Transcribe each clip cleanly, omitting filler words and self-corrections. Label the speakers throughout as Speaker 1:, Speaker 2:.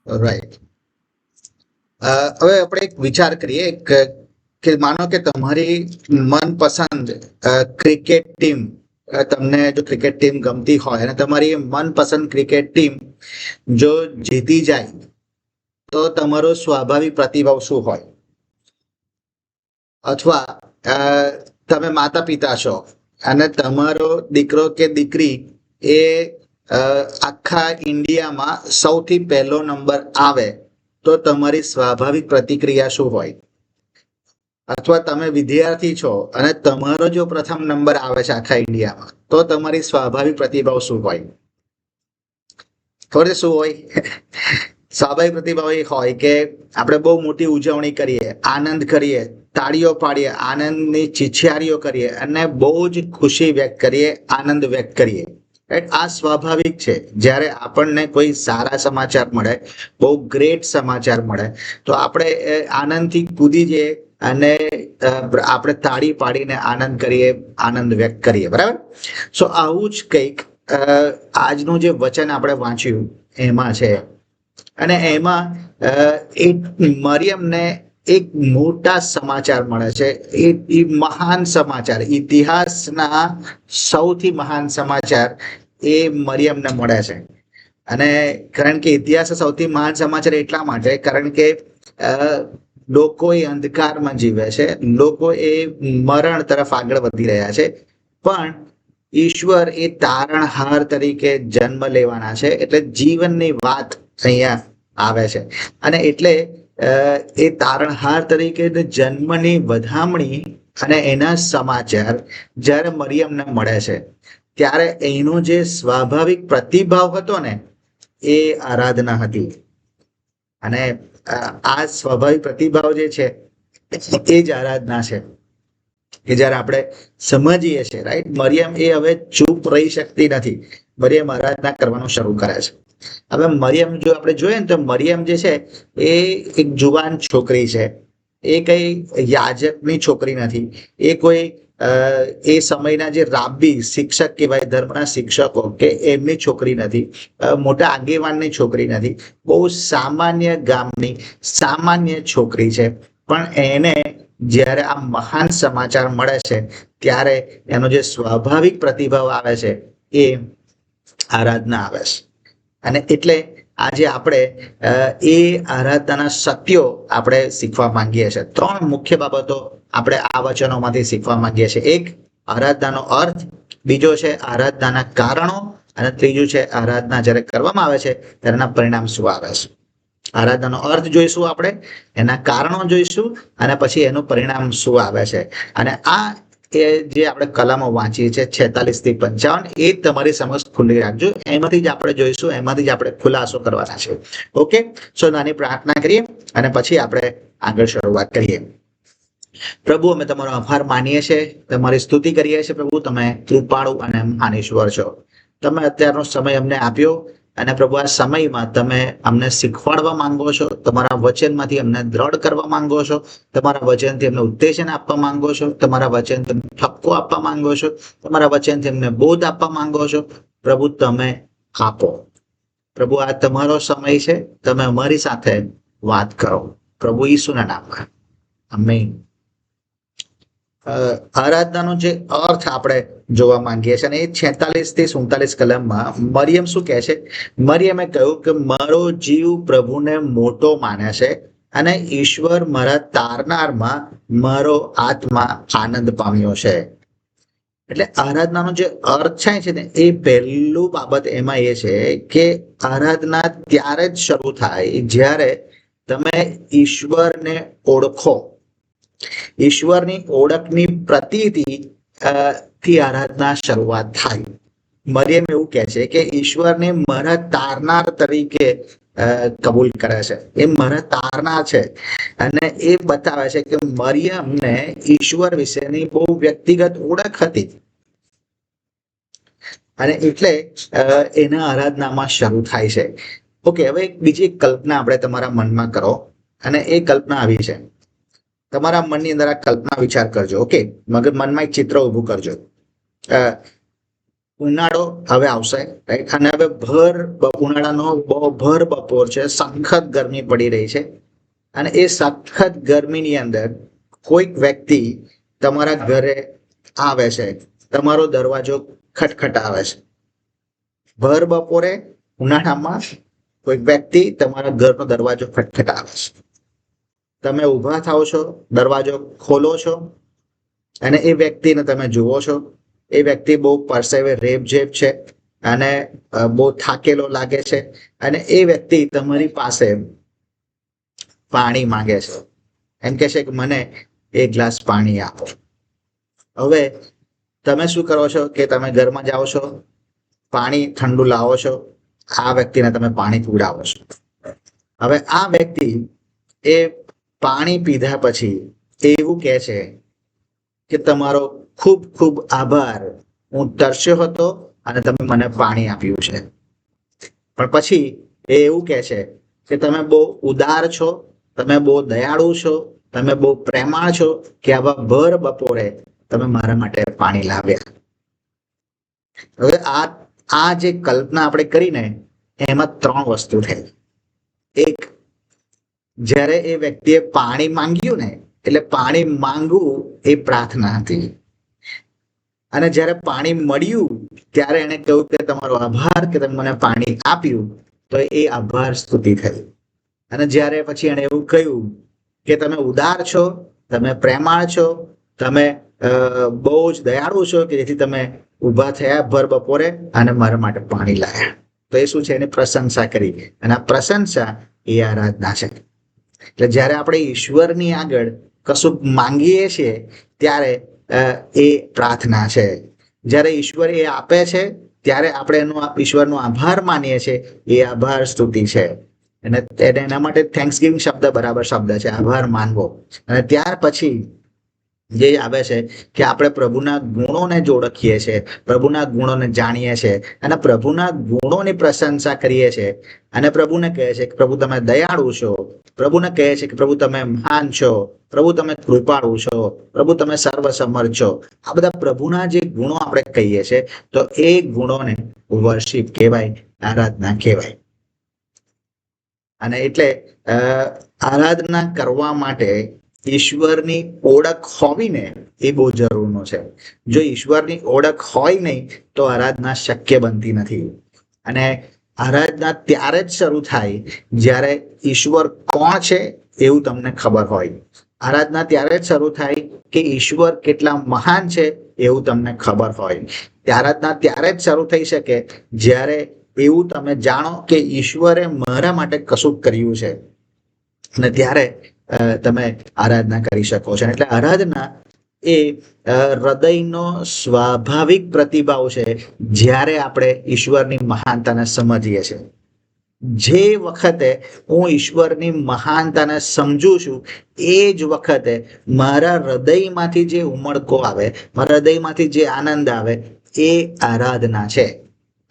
Speaker 1: Right. હવે આપણે એક વિચાર કરીએ કે માનો કે તમારી મનપસંદ ક્રિકેટ ટીમ, તમને જો ક્રિકેટ ટીમ ગમતી હોય અને તમારી મનપસંદ ક્રિકેટ ટીમ જો જીતી જાય તો તમારો સ્વાભાવિક પ્રતિભાવ શું હોય? અથવા તમે માતા પિતા છો અને તમારો દીકરો કે દીકરી એ આખા ઇન્ડિયામાં સૌથી પહેલો નંબર આવે તો તમારી સ્વાભાવિક પ્રતિક્રિયા શું હોય? અથવા તમે વિદ્યાર્થી છો અને તમારો જો પ્રથમ નંબર આવે છે આખા ઇન્ડિયામાં તો તમારી સ્વાભાવિક પ્રતિભાવ શું હોય? ખબર છે શું હોય? સ્વાભાવિક પ્રતિભાવ એ હોય કે આપણે બહુ મોટી ઉજવણી કરીએ, આનંદ કરીએ, તાળીઓ પાડીએ, આનંદની ચીછિયારીઓ કરીએ અને બહુ જ ખુશી વ્યક્ત કરીએ, આનંદ વ્યક્ત કરીએ. આ સ્વાભાવિક છે. જ્યારે આપણને કોઈ સારા સમાચાર મળે, બહુ ગ્રેટ સમાચાર મળે તો આપણે આનંદથી કૂદી જઈએ અને આપણે તાળી પાડીને આનંદ કરીએ, આનંદ વ્યક્ત કરીએ. બરાબર? સો આવું જ કંઈક આજનું જે વચન આપણે વાંચ્યું એમાં છે. અને એમાં મરિયમને એક મોટા સમાચાર મળે છે. એ મહાન સમાચાર, ઇતિહાસના સૌથી મહાન સમાચાર એ મરિયમને મળે છે. અને કારણ કે ઇતિહાસ સૌથી મહાન સમાચાર એટલા માટે કારણ કે લોકો એ અંધકારમાં જીવે છે, લોકો એ મરણ તરફ આગળ વધી રહ્યા છે, પણ ઈશ્વર એ તારણહાર તરીકે જન્મ લેવાના છે. એટલે જીવનની વાત અહીંયા આવે છે. અને એટલે એ તારણહાર તરીકે જન્મની વધામણી અને એના સમાચાર જ્યારે મરિયમને મળે છે ત્યારે એનો જે સ્વાભાવિક પ્રતિભાવ હતો ને એ આરાધના હતી. અને આ સ્વાભાવિક પ્રતિભાવ જે છે એ જ આરાધના છે કે જ્યારે આપણે સમજીએ છીએ, રાઈટ, મરિયમ એ હવે ચૂપ રહી શકતી નથી. મરિયમ આરાધના કરવાનું શરૂ કરે છે. હવે મરિયમ જો આપણે જોઈએ ને તો મરિયમ જે છે એ એક જુવાન છોકરી છે. એ કઈ યાજકની છોકરી નથી. એ કોઈ એ સમયના જે રાબી શિક્ષક કહેવાય, ધર્મના શિક્ષકો કે એમની છોકરી નથી, મોટા આગેવાનની છોકરી નથી. બહુ સામાન્ય ગામની સામાન્ય છોકરી છે. પણ એને જ્યારે આ મહાન સમાચાર મળે છે ત્યારે એનો જે સ્વાભાવિક પ્રતિભાવ આવે છે એ આરાધના આવે છે. અને એટલે આજે આપણે એ આરાધનાના સત્યો આપણે શીખવા માંગીએ છીએ. 3 મુખ્ય બાબતો આપણે આ વચનોમાંથી શીખવા માંગીએ છીએ. એક, આરાધનાનો અર્થ. બીજો છે આરાધનાના કારણો. અને ત્રીજું છે આરાધના જ્યારે કરવામાં આવે છે ત્યારના પરિણામ શું આવે છે. આરાધનાનો અર્થ જોઈશું આપણે, એના કારણો જોઈશું અને પછી એનું પરિણામ શું આવે છે. અને આ જે આપણે કલમો વાંચીએ છીએ 46 થી 55 એ તમારી સમજ ખુલ્લી રાખજો. એમાંથી જ આપણે જોઈશું, એમાંથી જ આપણે ખુલાસો કરવાના છે. ઓકે, સો નાની પ્રાર્થના કરીએ અને પછી આપણે આગળ શરૂઆત કરીએ. પ્રભુ, અમે તમારો આભાર માનીએ છીએ, તમારી સ્તુતિ કરીએ છીએ. પ્રભુ, તમે કૃપાળુ અને મહાન ઈશ્વર છો. તમે અત્યારનો સમય અમને આપ્યો અને પ્રભુ આ સમયમાં તમે અમને શીખવાડવા માંગો છો, તમારા વચનમાંથી અમને દ્રઢ કરવા માંગો છો, તમારા વચનથી અમને ઉત્તેજન આપવા માંગો છો, તમારા વચનથી અમને ઠપકો આપવા માંગો છો, તમારા વચનથી અમને બોધ આપવા માંગો છો. પ્રભુ, તમે આપો. પ્રભુ, આ તમારો સમય છે, તમે અમારી સાથે વાત કરો. પ્રભુ ઈસુના નામમાં આમેન. આરાધનાનો જે અર્થ આપણે જોવા માંગીએ છીએ અને એ 46 થી 47 કલમમાં મરિયમ શું કહે છે? મરિયમે કહ્યું કે મારો જીવ પ્રભુને મોટો માને છે અને ઈશ્વર મારા તારનારમાં મારો આત્મા આનંદ પામ્યો છે. એટલે આરાધનાનો જે અર્થ છે ને એ પહેલું બાબત એમાં એ છે કે આરાધના ત્યારે જ શરૂ થાય જ્યારે તમે ઈશ્વરને ઓળખો. ઈશ્વરની ઓળખની પ્રતીતિ થી આરાધના શરૂઆત થાય. મરિયમ એવું કહે છે કે ઈશ્વરને મારા તારનાર તરીકે કબૂલ કરે છે. એ મારા તારનાર છે અને એ બતાવે છે કે મરિયમને ઈશ્વર વિશેની બહુ વ્યક્તિગત ઓળખ હતી અને એટલે એના આરાધનામાં શરૂ થાય છે. ઓકે, હવે બીજી કલ્પના આપણે તમારા મનમાં કરો અને એ કલ્પના આવી છે. તમારા મનની અંદર આ કલ્પના વિચાર કરજો. ઓકે, મનમાં એક ચિત્ર ઊભું કરજો. ઉનાળો હવે આવશે, રાઈટ? અને હવે ઉનાળાનો ભર બપોર છે, સખત ગરમી પડી રહી છે. અને એ સખત ગરમીની અંદર કોઈક વ્યક્તિ તમારા ઘરે આવે છે, તમારો દરવાજો ખટખટાવે છે. ભર બપોરે ઉનાળામાં કોઈક વ્યક્તિ તમારા ઘરનો દરવાજો ખટખટાવે છે. તમે ઊભા થાઓ છો, દરવાજો ખોલો છો, અને એ વ્યક્તિને તમે જુઓ છો. એ વ્યક્તિ બહુ પરસેવે રેબઝેબ છે અને બહુ થાકેલો લાગે છે. અને એ વ્યક્તિ તમારી પાસે પાણી માંગે છે. એમ કે છે કે મને એક ગ્લાસ પાણી આપો. હવે તમે શું કરો છો કે તમે ઘરમાં જાઓ છો, પાણી ઠંડુ લાવો છો, આ વ્યક્તિને તમે પાણી પીવડાવો છો. હવે આ વ્યક્તિ એ પાણી પીધા પછી એવું કહે છે કે તમારો ખૂબ ખૂબ આભાર, હું તરસ્યો હતો અને તમે મને પાણી આપ્યું છે. પણ પછી એ એવું કહે છે કે તમે બહુ ઉદાર છો, તમે બહુ દયાળુ છો, તમે બહુ પ્રેમાળ છો કે આવા ભર બપોરે તમે મારા માટે પાણી લાવ્યા. હવે આ જે કલ્પના આપણે કરીને એમાં 3 વસ્તુ થઈ. એક, જ્યારે એ વ્યક્તિએ પાણી માંગ્યું ને, એટલે પાણી માંગવું એ પ્રાર્થના હતી. અને જ્યારે પાણી મળ્યું ત્યારે એને કહ્યું કે તમારો આભાર કે તમે મને પાણી આપ્યું, તો એ આભાર સ્તુતિ થઈ. અને જ્યારે પછી એને એવું કહ્યું કે તમે ઉદાર છો, તમે પ્રેમાળ છો, તમે બહુ જ દયાળુ છો કે જેથી તમે ઊભા થયા ભર બપોરે અને મારા માટે પાણી લાવ્યા, તો એ શું છે, એની પ્રશંસા કરી. અને આ પ્રશંસા એ આરાધના છે. એટલે જ્યારે આપણે ઈશ્વરની આગળ કશું માંગીએ છીએ ત્યારે એ પ્રાર્થના છે. જ્યારે ઈશ્વર એ આપે છે ત્યારે આપણે ઈશ્વરનો આભાર માનીએ છીએ, એ આભાર સ્તુતિ છે. અને એના માટે થેન્ક્સગિવિંગ શબ્દ બરાબર શબ્દ છે, આભાર માનવો. અને ત્યાર પછી જે આવે છે કે આપણે પ્રભુના ગુણોને જ ઓળખીએ છીએ, પ્રભુના ગુણોને જાણીએ છીએ અને પ્રભુના ગુણોની પ્રશંસા કરીએ છીએ. અને પ્રભુને કહે છે કે પ્રભુ તમે દયાળુ છો, પ્રભુને કહે છે કે પ્રભુ તમે મહાન છો, પ્રભુ તમે કૃપાળુ છો, પ્રભુ તમે સર્વસમર્થ છો. આ બધા પ્રભુના જે ગુણો આપણે કહીએ છીએ, તો એ ગુણોને વર્શિપ કહેવાય, આરાધના કહેવાય. અને એટલે આરાધના કરવા માટે ઈશ્વરની ઓળખ હોવી ને એ બહુ જરૂરનું છે. જો ઈશ્વરની ઓળખ હોય નહીં તો આરાધના શક્ય બનતી નથી. અને આરાધના ત્યારે જ શરૂ થાય જ્યારે ઈશ્વર કોણ છે એવું તમને ખબર હોય. આરાધના ત્યારે જ શરૂ થાય કે ઈશ્વર કેટલા મહાન છે એવું તમને ખબર હોય. આરાધના ત્યારે જ શરૂ થઈ શકે જ્યારે એવું તમે જાણો કે ઈશ્વરે મારા માટે કશું કર્યું છે, અને ત્યારે તમે આરાધના કરી શકો છો. એટલે આરાધના એ હૃદયનો સ્વાભાવિક પ્રતિભાવ છે જ્યારે આપણે ઈશ્વરની મહાનતાને સમજીએ છીએ. જે વખતે હું ઈશ્વરની મહાનતાને સમજું છું એ જ વખતે મારા હૃદયમાંથી જે ઉમળકો આવે, મારા હૃદયમાંથી જે આનંદ આવે એ આરાધના છે.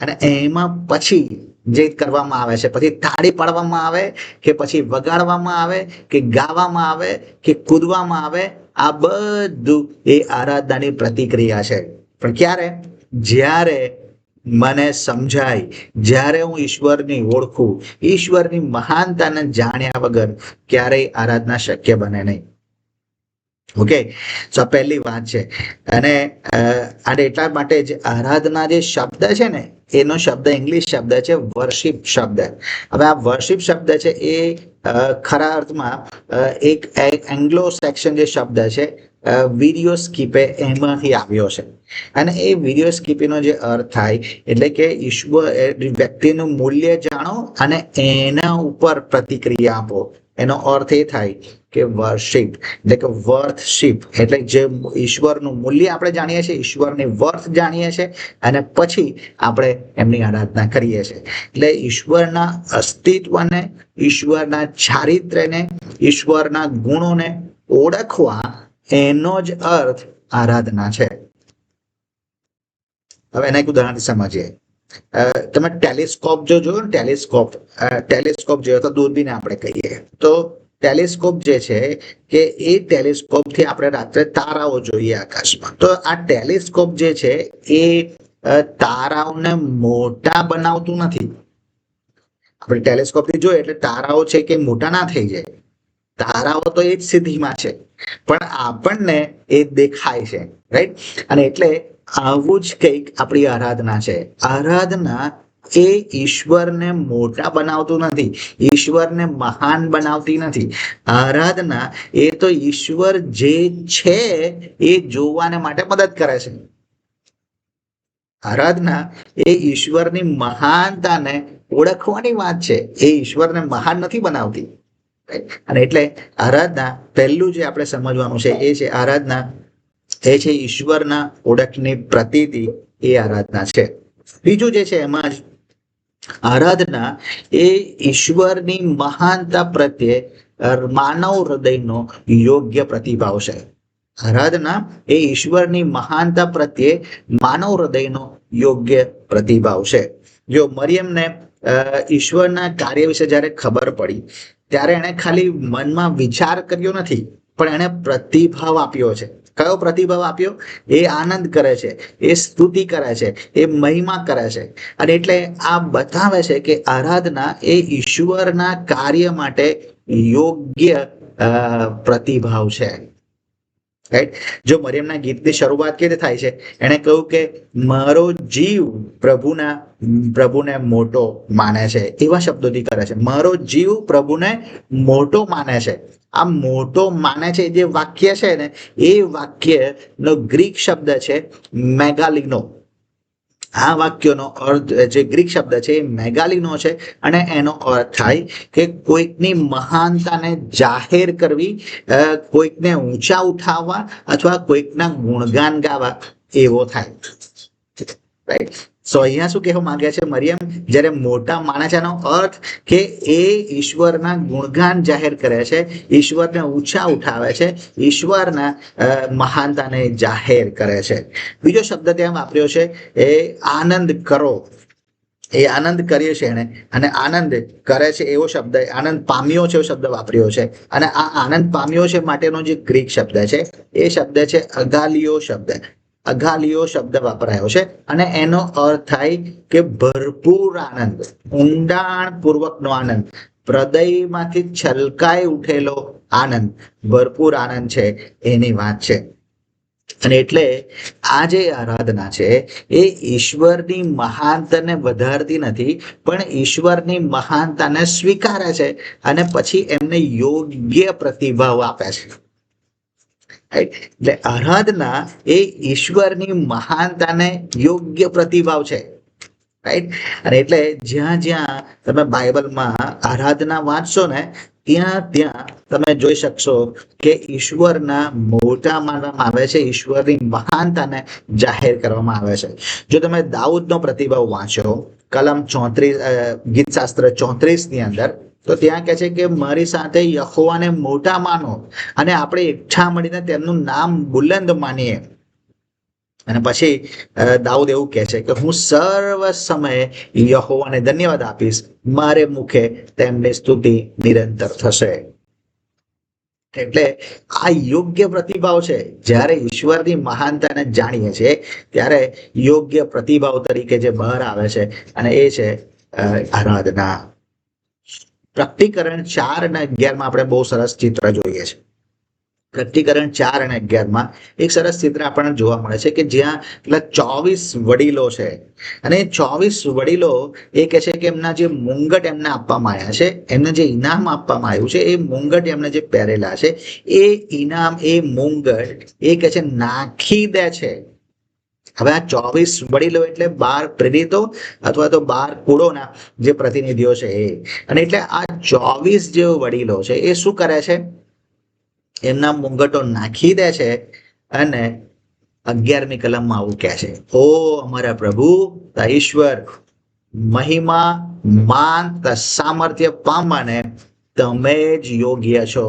Speaker 1: અને એમાં પછી જે કરવામાં આવે છે, પછી તાળી પાડવામાં આવે કે પછી વગાડવામાં આવે કે ગાવામાં આવે કે કૂદવામાં આવે, આ બધું એ આરાધનાની પ્રતિક્રિયા છે. પણ ક્યારે? જ્યારે મને સમજાય, જ્યારે હું ઈશ્વરની ઓળખું, ઈશ્વરની મહાનતાને જાણ્યા વગર ક્યારેય આરાધના શક્ય બને નહીં. ઓકે, તો આ પહેલી વાત છે. અને એટલા માટે જ આરાધના જે શબ્દ છે ને, એનો શબ્દ ઇંગ્લિશ શબ્દ છે વર્શિપ શબ્દ. હવે આ વર્શિપ શબ્દ છે એ ખરા અર્થમાં એક એંગ્લો સેક્શન જે શબ્દ છે વિડિયો સ્કીપે એમાંથી આવ્યો છે. અને એ વિડિયો સ્કીપીનો જે અર્થ થાય એટલે કે ઈશ્વર વ્યક્તિનું મૂલ્ય જાણો અને એના ઉપર પ્રતિક્રિયા આપો. એનો અર્થ એ થાય કે વર્શિપ એટલે કે વર્થશિપ, એટલે જે ઈશ્વરનું મૂલ્ય આપણે જાણીએ છીએ, ઈશ્વરની વર્થ જાણીએ છીએ અને પછી આપણે એમની આરાધના કરીએ છીએ. એટલે ઈશ્વરના અસ્તિત્વને, ઈશ્વરના ચારિત્ર્યને, ઈશ્વરના ગુણોને ઓળખવા, એનો જ અર્થ આરાધના છે. હવે એના એક ઉદાહરણથી સમજીએ. તમે ટેલિસ્કોપ જો જોયો ને, ટેલિસ્કોપ જોયો તો દૂરબીન આપણે કહીએ. તો ટેલિસ્કોપ જે છે કે એ ટેલિસ્કોપ થી આપણે રાત્રે તારાઓ જોઈએ આકાશમાં. તો આ ટેલિસ્કોપ જે છે એ તારાઓને મોટા બનાવતું નથી. આપણે ટેલિસ્કોપથી જોઈએ એટલે તારાઓ છે કે મોટા ના થઈ જાય, તારાઓ તો એ જ સ્થિતિમાં છે, પણ આપણને એ દેખાય છે, રાઈટ? અને એટલે આવું જ કંઈક આપણી આરાધના છે. આરાધના એ ઈશ્વરને મોટા બનાવતું નથી, ઈશ્વરને મહાન બનાવતી નથી. આરાધના એ તો ઈશ્વર જે છે એ જોવાને માટે મદદ કરે છે. આરાધના એ ઈશ્વરની મહાનતાને ઓળખવાની વાત છે, એ ઈશ્વરને મહાન નથી બનાવતી. અને એટલે આરાધના પહેલું જે આપણે સમજવાનું છે એ છે આરાધના એ છે ઈશ્વરના ઓળખની પ્રતીતિ, એ આરાધના છે. બીજું જે છે એમાં જ આરાધના એ ઈશ્વરની મહાનતા પ્રત્યે માનવ હૃદયનો યોગ્ય પ્રતિભાવ છે. આરાધના એ ઈશ્વરની મહાનતા પ્રત્યે માનવ હૃદયનો યોગ્ય પ્રતિભાવ છે. જો મરિયમને ઈશ્વરના કાર્ય વિશે જ્યારે ખબર પડી ત્યારે એણે ખાલી મનમાં વિચાર કર્યો નથી, પણ એણે પ્રતિભાવ આપ્યો છે. કયો પ્રતિભાવ આપ્યો? એ આનંદ કરે છે, એ સ્તુતિ કરે છે, એ મહિમા કરે છે. અને એટલે આ બતાવે છે કે આરાધના એ ઈશ્વરના કાર્ય માટે યોગ્ય પ્રતિભાવ છે. રાઈટ? જો મરિયમના ગીતની શરૂઆત કેવી થાય છે? એણે કહ્યું કે મારો જીવ પ્રભુને મોટો માને છે. એવા શબ્દોથી કરે છે, મારો જીવ પ્રભુને મોટો માને છે. આ મોટો માને છે જે વાક્ય છે ને, એ વાક્યનો ગ્રીક શબ્દ છે મેગાલિનો. આ વાક્યનો અર્થ, જે ગ્રીક શબ્દ છે એ મેગાલિનો છે, અને એનો અર્થ થાય કે કોઈકની મહાનતાને જાહેર કરવી, કોઈકને ઊંચા ઉઠાવવા અથવા કોઈકના ગુણગાન ગાવા, એવો થાય. રાઈટ? સો અહીંયા શું કહેવા માંગે છે મરિયમ? જ્યારે મોટા માને છે એનો અર્થ કે એ ઈશ્વરના ગુણગાન જાહેર કરે છે, ઈશ્વરને ઊંચા ઉઠાવે છે, ઈશ્વરના મહાનતાને જાહેર કરે છે. બીજો શબ્દ ત્યાં વાપર્યો છે એ આનંદ કરો. એ આનંદ કર્યો છે એને, અને આનંદ કરે છે એવો શબ્દ, આનંદ પામ્યો છે એવો શબ્દ વાપર્યો છે. અને આ આનંદ પામ્યો છે માટેનો જે ગ્રીક શબ્દ છે એ શબ્દ છે અગાલિયો શબ્દ. અગાલિયો શબ્દ વાપરાયો છે, અને એનો અર્થ થાય કે ભરપૂર આનંદ, ઊંડાણપૂર્વકનો આનંદ, હૃદયમાંથી છલકાઈ ઉઠેલો આનંદ, ભરપૂર આનંદ છે એની વાત છે. અને એટલે આ જે આરાધના છે એ ઈશ્વરની મહાનતાને વધારતી નથી, પણ ઈશ્વરની મહાનતાને સ્વીકારે છે અને પછી એમને યોગ્ય પ્રતિભાવ આપે છે. એટલે આરાધના એ ઈશ્વરની મહાનતાને યોગ્ય પ્રતિભાવ છે. રાઈટ? અને એટલે જ્યાં જ્યાં તમે બાઇબલમાં આરાધના વાંચશો ને, ત્યાં તમે જોઈ શકશો કે ઈશ્વરના મોટા માનવામાં આવે છે, ઈશ્વરની મહાનતાને જાહેર કરવામાં આવે છે. જો તમે દાઉદનો પ્રતિભાવ વાંચો કલમ 34, ગીતશાસ્ત્ર 34 ની અંદર, તો ત્યાં કહે છે કે મારી સાથે યહોવાને મોટા માનો અને આપણે એકઠા મળીને તેમનું નામ બુલંદ માનીએ. અને પછી દાઉદ એવું કહે છે કે હું સર્વ સમયે યહોવાને ધન્યવાદ આપીશ, મારે મુખે તેમની સ્તુતિ નિરંતર થશે. એટલે આ યોગ્ય પ્રતિભાવ છે. જ્યારે ઈશ્વરની મહાનતાને જાણીએ છીએ ત્યારે યોગ્ય પ્રતિભાવ તરીકે જે બહાર આવે છે, અને એ છે આરાધના. પ્રકટીકરણ 4 અને 11 માં આપણે બહુ સરસ ચિત્ર જોઈએ છે. પ્રકટીકરણ 4 અને 11 એક સરસ ચિત્ર આપણને જોવા મળે છે કે જ્યાં પેલા 24 વડીલો છે, અને 24 વડીલો એ કહે છે કે એમના જે મુંગટ એમને આપવામાં આવ્યા છે, એમને જે ઇનામ આપવામાં આવ્યું છે, એ મુંગટ એમને જે પહેરેલા છે, એ ઇનામ, એ મુંગટ એ કહે છે નાખી દે છે. હવે આ 24 વડીલો એટલે 12 પ્રેરિતો અથવા તો 12 કુળોના જે પ્રતિનિધિઓ છે એ. અને એટલે આ 24 જે વડીલો છે એ શું કરે છે? એમના મુંગટો નાખી દે છે, અને 11મી કલમમાં આવું કહે છે, ઓ અમારા પ્રભુ ઈશ્વર, મહિમા, માન, સામર્થ્ય પામવાને તમે જ યોગ્ય છો,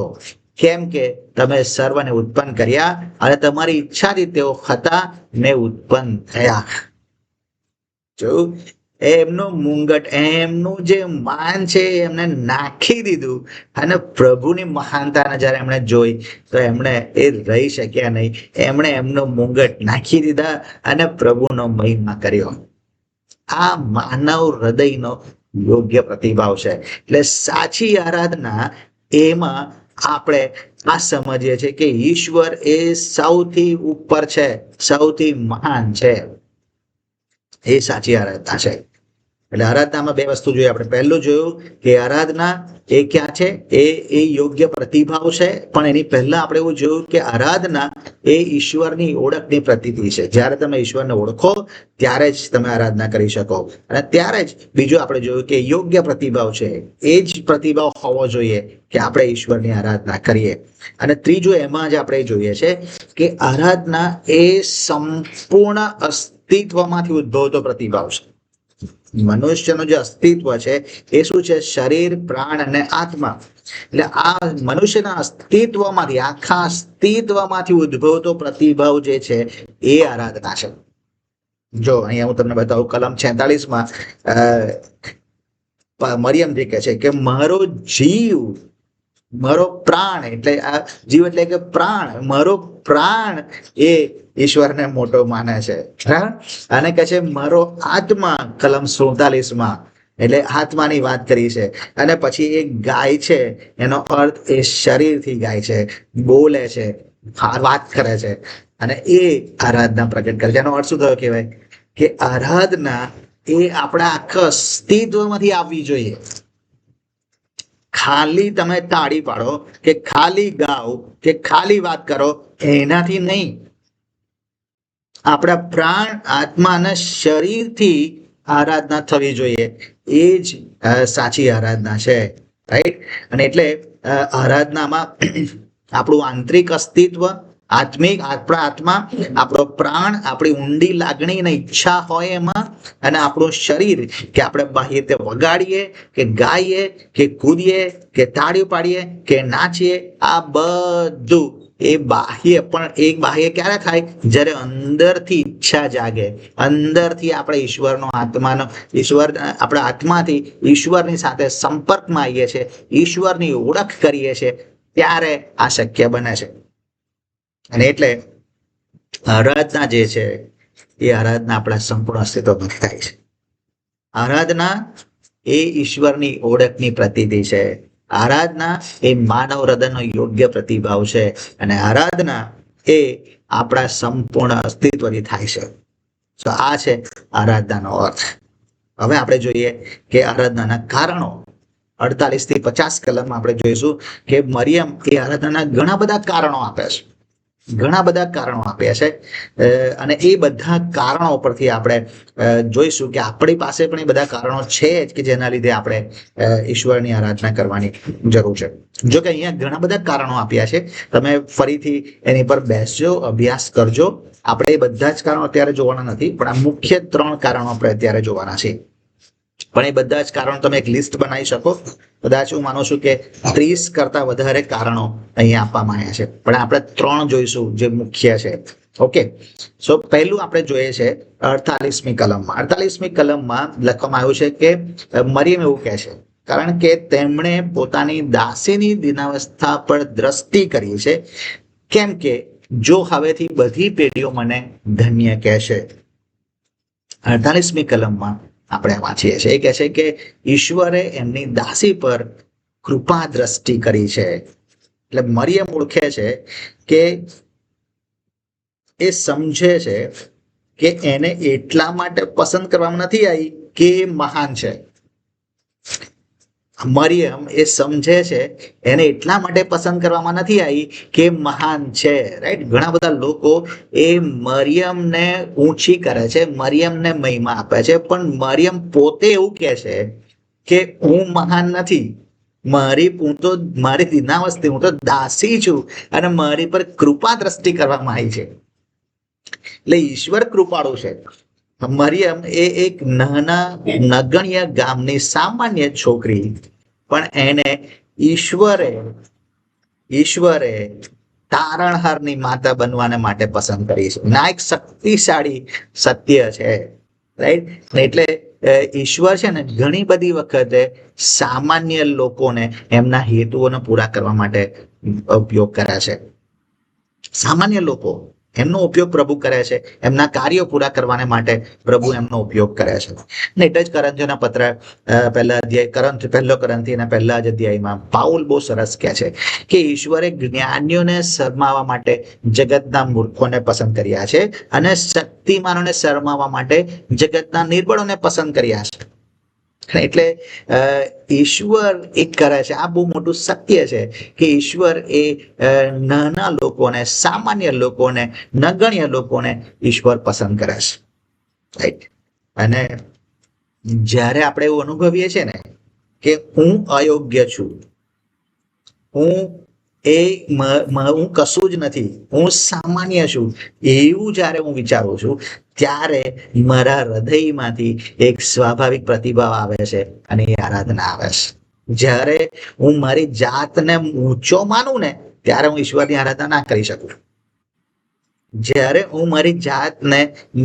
Speaker 1: કેમ કે તમે સર્વને ઉત્પન્ન કર્યા અને તમારી ઈચ્છાથી તેઓ હતા ને ઉત્પન્ન થયા. જોયું? એમનો મુંગટ, એમનું જે માન છે એમને નાખી દીધું. અને પ્રભુની મહાનતાને જ્યારે એમણે જોઈ તો એમણે એ રહી શક્યા નહીં. એમણે એમનો મુંગટ નાખી દીધા અને પ્રભુનો મહિમા કર્યો. આ માનવ હૃદયનો યોગ્ય પ્રતિભાવ છે. એટલે સાચી આરાધના એમાં આપણે આ સમજીએ છીએ કે ઈશ્વર એ સૌથી ઉપર છે, સૌથી મહાન છે. એ સાચી આરાધના છે. એટલે આરાધનામાં બે વસ્તુ જોઈએ આપણે. પહેલું જોયું કે આરાધના એ ક્યાં છે, એ યોગ્ય પ્રતિભાવ છે. પણ એની પહેલા આપણે એવું જોયું કે આરાધના એ ઈશ્વરની ઓળખની પ્રતીતિ છે. જ્યારે તમે ઈશ્વરને ઓળખો ત્યારે જ તમે આરાધના કરી શકો. અને ત્યારે જ બીજું આપણે જોયું કે યોગ્ય પ્રતિભાવ છે, એ જ પ્રતિભાવ હોવો જોઈએ કે આપણે ઈશ્વરની આરાધના કરીએ. અને ત્રીજું એમાં જ આપણે જોઈએ છે કે આરાધના એ સંપૂર્ણ અસ્તિત્વમાંથી ઉદ્ભવતો પ્રતિભાવ છે. મનુષ્યનું જે અસ્તિત્વ છે એ શું છે? શરીર, પ્રાણ અને આત્મા. એટલે આ મનુષ્યના અસ્તિત્વમાંથી, આખા અસ્તિત્વમાંથી ઉદ્ભવતો પ્રતિભાવ જે છે એ આરાધના છે. જો અહીંયા હું તમને બતાવું, કલમ 46 મરિયમજી કહે છે કે મારો જીવ, મારો પ્રાણ, એટલે આ જીવ એટલે કે પ્રાણ, મારો પ્રાણ એ ઈશ્વરને મોટો માને છે. અને કહે છે મારો આત્મા, કલમ 47 એટલે આત્માની વાત કરી છે. અને પછી એ ગાય છે, એનો અર્થ એ શરીરથી ગાય છે, બોલે છે, વાત કરે છે, અને એ આરાધના પ્રગટ કરે છે. એનો અર્થ શું થયો કહેવાય કે આરાધના એ આપણા આખા અસ્તિત્વમાંથી આવવી જોઈએ. ખાલી તમે તાળી પાડો કે ખાલી ગાઓ કે ખાલી વાત કરો એનાથી નહીં. આપણા પ્રાણ, આત્મા અને શરીરથી આરાધના થવી જોઈએ. એ જ સાચી આરાધના છે. રાઈટ? અને એટલે આરાધનામાં આપણું આંતરિક અસ્તિત્વ, આત્મિક, આપણા આત્મા, આપણો પ્રાણ, આપણી ઊંડી લાગણી અને ઈચ્છા હોય એમાં, અને આપણું શરીર કે આપણે બાહ્ય રીતે વગાડીએ કે ગાઈએ કે કૂદીએ કે તાળીઓ પાડીએ કે નાચીએ, આ બધું એ બાહ્ય. પણ એ બાહ્ય ક્યારે થાય? જ્યારે અંદરથી ઈચ્છા જાગે, અંદરથી આપણે ઈશ્વરનો આત્માનો, ઈશ્વર આપણા આત્માથી ઈશ્વરની સાથે સંપર્કમાં આવીએ છીએ, ઈશ્વરની ઓળખ કરીએ છીએ, ત્યારે આ શક્ય બને છે. અને એટલે આરાધના જે છે એ આરાધના આપણા સંપૂર્ણ અસ્તિત્વમાં થાય છે. આરાધના એ ઈશ્વરની ઓળખની પ્રતીતિ છે. આરાધના એ માનવ હૃદયનો યોગ્ય પ્રતિભાવ છે. અને આરાધના એ આપણા સંપૂર્ણ અસ્તિત્વથી થાય છે. તો આ છે આરાધનાનો અર્થ. હવે આપણે જોઈએ કે આરાધનાના કારણો. 48 થી 50 કલમમાં આપણે જોઈશું કે મરિયમ એ આરાધનાના ઘણા બધા કારણો આપે છે. ઘણા બધા કારણો આપ્યા છે. અને એ બધા કારણો પરથી આપણે જોઈશું કે આપણી પાસે પણ એ બધા કારણો છે જ કે જેના લીધે આપણે ઈશ્વરની આરાધના કરવાની જરૂર છે. જો કે અહીંયા ઘણા બધા કારણો આપ્યા છે. તમે ફરીથી એની પર બેસજો, અભ્યાસ કરજો. આપણે એ બધા જ કારણો અત્યારે જોવાના નથી, પણ આ મુખ્ય 3 કારણો આપણે અત્યારે જોવાના છે. પણ એ બધા જ કારણો તમે એક લિસ્ટ બનાવી શકો. કદાચ હું માનું છું કે 30 કરતા વધારે કારણો અહીંયા આપવામાં આવ્યા છે, પણ આપણે 3 જોઈશું જે મુખ્ય છે. ઓકે, સો પહેલું આપણે જોઈએ છે 48મી કલમમાં. 48મી કલમમાં લખવામાં આવ્યું છે કે મરિયમ એવું કહે છે, કારણ કે તેમણે પોતાની દાસીની દિનાવસ્થા પર દ્રષ્ટિ કરી છે, કેમ કે જો હવેથી બધી પેઢીઓ મને ધન્ય કહેશે. 48મી કલમમાં આપણે વાંચીએ છીએ, એ કહે છે કે ઈશ્વરે એમની દાસી પર કૃપા દ્રષ્ટિ કરી છે. એટલે મરિયમ ઓળખે છે કે એ સમજે છે કે એને એટલા માટે પસંદ કરવામાં નથી આવી કે એ મહાન છે. મરિયમ એ સમજે છે એને એટલા માટે પસંદ કરવામાં નથી આવી કે મહાન છે. રાઈટ? ઘણા બધા લોકો એ મરિયમને ઊંચી કરે છે, મરિયમને મહિમા આપે છે, પણ મરિયમ પોતે એવું કહે છે કે હું મહાન નથી, મારી દિનાવસ્તી, હું તો દાસી છું અને મારી પર કૃપા દ્રષ્ટિ કરવામાં આવી છે. એટલે ઈશ્વર કૃપાળુ છે. મરિયમ એ એક નાના નગણ્ય ગામની સામાન્ય છોકરી, પણ એને ઈશ્વરે તારણહારની માતા બનવાને માટે પસંદ કરી છે. ના, એક શક્તિશાળી સત્ય છે. રાઈટ? એટલે ઈશ્વર છે ને ઘણી બધી વખતે સામાન્ય લોકોને એમના હેતુઓને પૂરા કરવા માટે ઉપયોગ કરે છે. સામાન્ય લોકો એમનો ઉપયોગ પ્રભુ કરે છે, એમના કાર્યો પૂરા કરવાને માટે પ્રભુ એમનો ઉપયોગ કરે છે. ને એટલે જ કરંથીઓના પત્ર પહેલો કરંથીના પહેલા જ અધ્યાયમાં પાઉલ બહુ સરસ કહે છે કે ઈશ્વરે જ્ઞાનીઓને શરમાવવા માટે જગતના મૂર્ખોને પસંદ કર્યા છે અને શક્તિમાનોને શરમાવવા માટે જગતના નિર્બળોને પસંદ કર્યા છે. એટલે ઈશ્વર એક કરે છે. આ બહુ મોટું સત્ય છે કે ઈશ્વર એ નાના લોકોને, સામાન્ય લોકોને, નગણ્ય લોકોને ઈશ્વર પસંદ કરે છે. રાઈટ. અને જ્યારે આપણે એવું અનુભવીએ છીએ ને કે હું અયોગ્ય છું, હું કશું જ નથી, હું સામાન્ય છું, એવું જ્યારે હું વિચારું છું ત્યારે મારા હૃદયમાંથી એક સ્વાભાવિક પ્રતિભાવ આવે છે અને એ આરાધના આવે છે. જ્યારે હું મારી જાતને ઊંચો માનું ને ત્યારે હું ઈશ્વરની આરાધના ના કરી શકું. જ્યારે હું મારી જાતને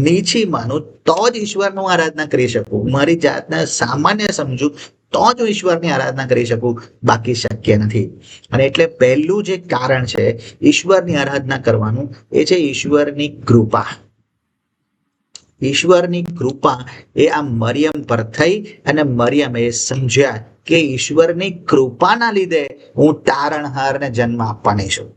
Speaker 1: નીચી માનું તો જ ઈશ્વરનું આરાધના કરી શકું. મારી જાતને સામાન્ય સમજું તો જ હું ઈશ્વરની આરાધના કરી શકું, બાકી શક્ય નથી. અને એટલે પહેલું જે કારણ છે ઈશ્વરની આરાધના કરવાનું એ છે ઈશ્વરની કૃપા. ઈશ્વરની કૃપા એ આ મરિયમ પર થઈ અને મરિયમે સમજ્યા કે ઈશ્વરની કૃપાના લીધે હું તારણહારને જન્મ આપવાની છું.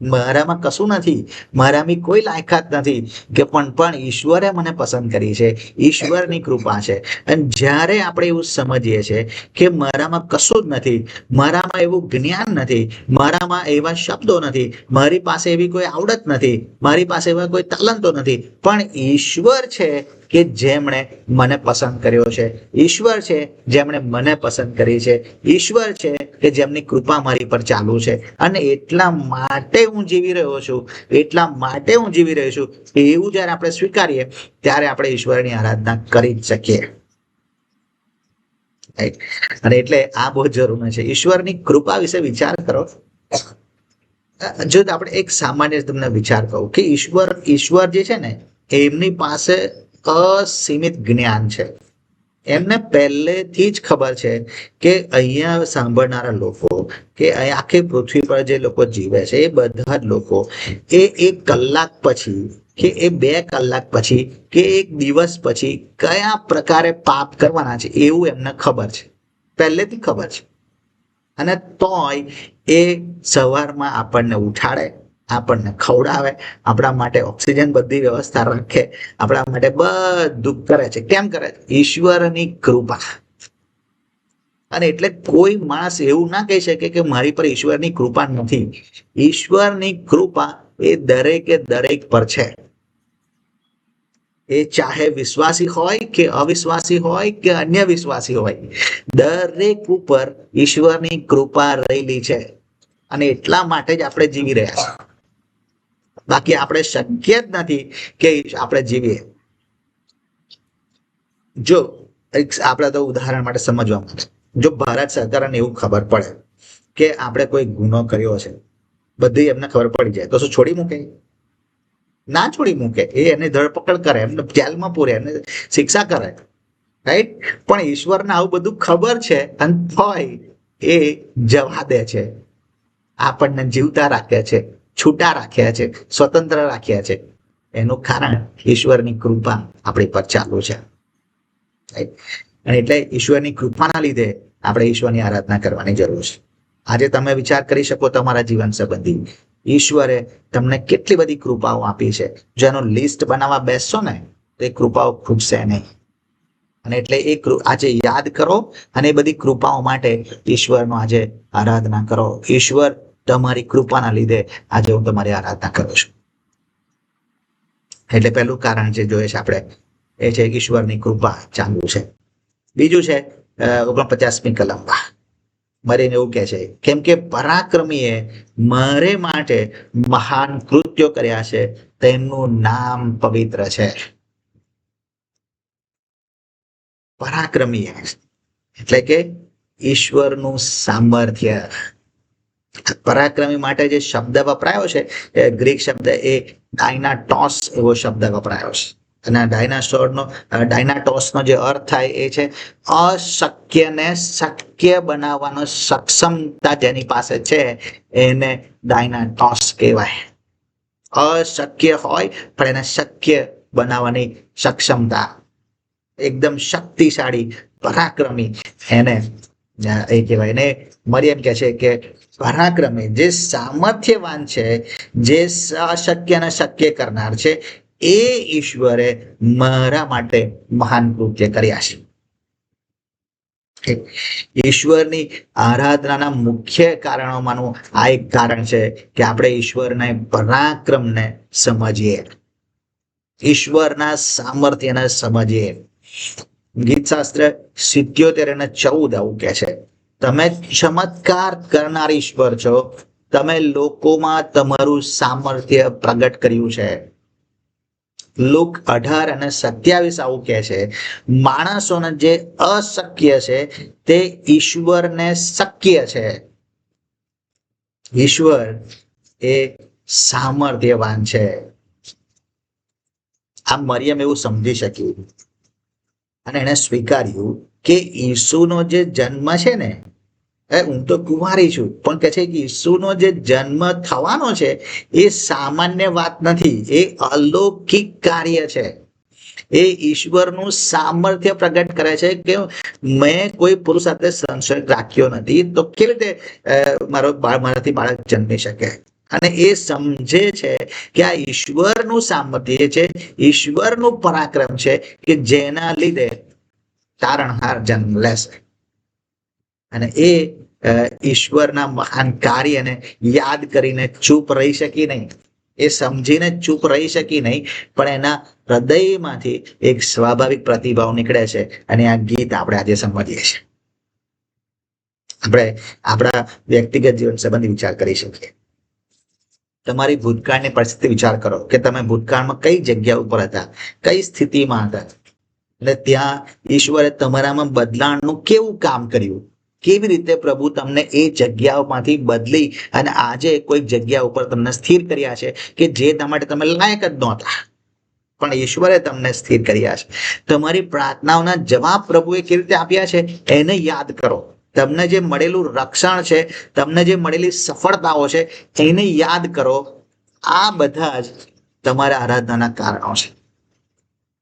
Speaker 1: મારામાં કશું નથી, મારામાં કોઈ લાયકાત નથી, કે પણ ઈશ્વરે મને પસંદ કરી છે, ઈશ્વરની કૃપા છે. અને જ્યારે આપણે એવું સમજીએ છીએ કે મારામાં કશું જ નથી, મારામાં એવું જ્ઞાન નથી, મારામાં એવા શબ્દો નથી, મારી પાસે એવી કોઈ આવડત નથી, મારી પાસે એવા કોઈ તાલંતો નથી, પણ ઈશ્વર છે કે જેમણે મને પસંદ કર્યો છે, ઈશ્વર છે જેમણે મને પસંદ કરી છે, ઈશ્વર છે કે જેમની કૃપા મારી પર ચાલુ છે, અને એટલા માટે હું જીવી રહ્યો છું, એટલા માટે હું જીવી રહ્યો છું, એવું જ્યારે આપણે સ્વીકારીએ ત્યારે આપણે ઈશ્વરની આરાધના કરી જ શકીએ. અને એટલે આ બહુ જરૂરી છે. ઈશ્વરની કૃપા વિશે વિચાર કરો. જો આપણે એક સામાન્ય તમને વિચાર કહું કે ઈશ્વર જે છે ને એમની પાસે અસીમિત જ્ઞાન છે. એમને પહેલેથી જ ખબર છે કે અહીંયા સાંભળનારા લોકો, કે આખી પૃથ્વી પર જે લોકો જીવે છે એ બધા જ લોકો એ 1 કલાક પછી, કે એ 2 કલાક પછી, કે 1 દિવસ પછી કયા પ્રકારે પાપ કરવાના છે એવું એમને ખબર છે, પહેલેથી ખબર છે. અને તોય એ સવારમાં આપણને ઉઠાડે, આપણને ખવડાવે, આપણા માટે ઓક્સિજન બધી વ્યવસ્થા રાખે, આપણા માટે બધું કરે છે. કેમ કરે? ઈશ્વરની કૃપા. અને એટલે કોઈ માણસ એવું ના કહી શકે કે મારી પર ઈશ્વરની કૃપા નથી. ઈશ્વરની કૃપા એ દરેક પર છે. એ ચાહે વિશ્વાસી હોય કે અવિશ્વાસી હોય કે અન્ય વિશ્વાસી હોય, દરેક ઉપર ઈશ્વરની કૃપા રહેલી છે. અને એટલા માટે જ આપણે જીવી રહ્યા છીએ. બાકી આપણે શક્ય જ નથી કે આપણે જીવીએ. જો આપણે તો ઉદાહરણ માટે સમજવા માટે, જો ભારત સરકારને એવું ખબર પડે કે આપણે કોઈ ગુનો કર્યો છે, બધી એમને ખબર પડી જાય તો શું છોડી મૂકે? ના છોડી મૂકે. એ એની ધરપકડ કરે, એમને જેલમાં પૂરે, એમને શિક્ષા કરે. રાઈટ. પણ ઈશ્વરને આવું બધું ખબર છે અને તોય એ જવા દે છે, આપણને જીવતા રાખ્યા છે, છૂટા રાખ્યા છે, સ્વતંત્ર રાખ્યા છે. એનું કારણ ઈશ્વરની કૃપા આપણી પર ચાલુ છે. અને એટલે ઈશ્વરની કૃપાના લીધે આપણે ઈશ્વરની આરાધના કરવાની જરૂર છે. આજે તમે વિચાર કરી શકો તમારા જીવન સંબંધી ઈશ્વરે તમને કેટલી બધી કૃપાઓ આપી છે. જેનું લિસ્ટ બનાવવા બેસશો ને તો એ કૃપાઓ ખૂટશે નહીં. અને એટલે એ આજે યાદ કરો અને એ બધી કૃપાઓ માટે ઈશ્વરનો આજે આરાધના કરો. ઈશ્વર તમારી કૃપાના લીધે આજે હું તમારી આરાધના કરું છું. એટલે પહેલું કારણ જે જોઈએ છે આપણે એ છે ઈશ્વરની કૃપા ચાલુ છે. બીજું છે 49મી કલમમાં મરીને એવું કહે છે, કેમ કે પરાક્રમીએ મારે માટે મહાન કૃત્યો કર્યા છે, તેમનું નામ પવિત્ર છે. પરાક્રમી એટલે કે ઈશ્વરનું સામર્થ્ય. પરાક્રમી માટે જે શબ્દ વપરાયો છે, ગ્રીક શબ્દ એ ડાયનાટોસ એવો શબ્દ વપરાયો છે. અને ડાયનાટોસનો જે અર્થ થાય એ છે અશક્યને શક્ય બનાવવાનો સક્ષમતા જેની પાસે છે એને ડાયનાટોસ કહેવાય. અશક્ય હોય પણ એને શક્ય બનાવવાની સક્ષમતા, એકદમ શક્તિશાળી, પરાક્રમી એને એ કહેવાય. ને મરિયમ કહે છે કે પરાક્રમી, જે સામર્થ્યવાન છે, જે અશક્યને શક્ય કરનાર છે, એ ઈશ્વરે મારા માટે મહાન કૃત્ય કર્યા છે. ઈશ્વરની આરાધનાના મુખ્ય કારણોમાંનું આ એક કારણ છે કે આપણે ઈશ્વરના પરાક્રમને સમજીએ, ઈશ્વરના સામર્થ્યને સમજીએ. ગીતશાસ્ત્ર 77:14 આવું કહે છે, તમે ચમત્કાર કરનાર ઈશ્વર છો, તમે લોકોમાં તમારું સામર્થ્ય પ્રગટ કર્યું છે. લુક 18:27 આવું કહે છે, માણસોને જે અશક્ય છે તે ઈશ્વરને શક્ય છે. ઈશ્વર એ સામર્થ્યવાન છે. આ મરિયમ એવું સમજી શક્યું અને એને સ્વીકાર્યું કે ઈસુનો જે જન્મ છે ને, હું તો કુંવારી છું, પણ કહે છે કે ઈસુનો જે જન્મ થવાનો છે એ સામાન્ય વાત નથી, એ અલૌકિક કાર્ય છે. એ ઈશ્વરનું સામર્થ્ય પ્રગટ કરે છે કે મેં કોઈ પુરુષ સાથે સંસર્ગ રાખ્યો નથી, તો કેવી રીતે મારાથી બાળક જન્મી શકે? અને એ સમજે છે કે આ ઈશ્વરનું સામર્થ્ય છે, ઈશ્વરનું પરાક્રમ છે કે જેના લીધે તારણહાર જન્મ લેશે. અને એ ઈશ્વરના મહાન કાર્યને યાદ કરીને ચૂપ રહી શકી નહીં, એ સમજીને ચૂપ રહી શકી નહીં, પણ એના હૃદયમાંથી એક સ્વાભાવિક પ્રતિભાવ નીકળે છે. અને આ ગીત આપણે આજે સમજીએ છીએ. આપણે આપણા વ્યક્તિગત જીવન સંબંધી વિચાર કરી શકીએ. તમારી ભૂતકાળની પરિસ્થિતિ વિચાર કરો કે તમે ભૂતકાળમાં કઈ જગ્યા ઉપર હતા, કઈ સ્થિતિમાં હતા, એટલે ત્યાં ઈશ્વરે તમારામાં બદલાણનું કેવું કામ કર્યું, કેવી રીતે પ્રભુ તમને એ જગ્યાઓમાંથી બદલી અને આજે કોઈક જગ્યા ઉપર તમને સ્થિર કર્યા છે કે જે માટે તમે લાયક જ નહોતા, પણ ઈશ્વરે તમને સ્થિર કર્યા છે. તમારી પ્રાર્થનાઓના જવાબ પ્રભુએ કેવી રીતે આપ્યા છે એને યાદ કરો. તમને જે મળેલું રક્ષણ છે, તમને જે મળેલી સફળતાઓ છે એને યાદ કરો. આ બધા જ તમારા આરાધનાના કારણો છે.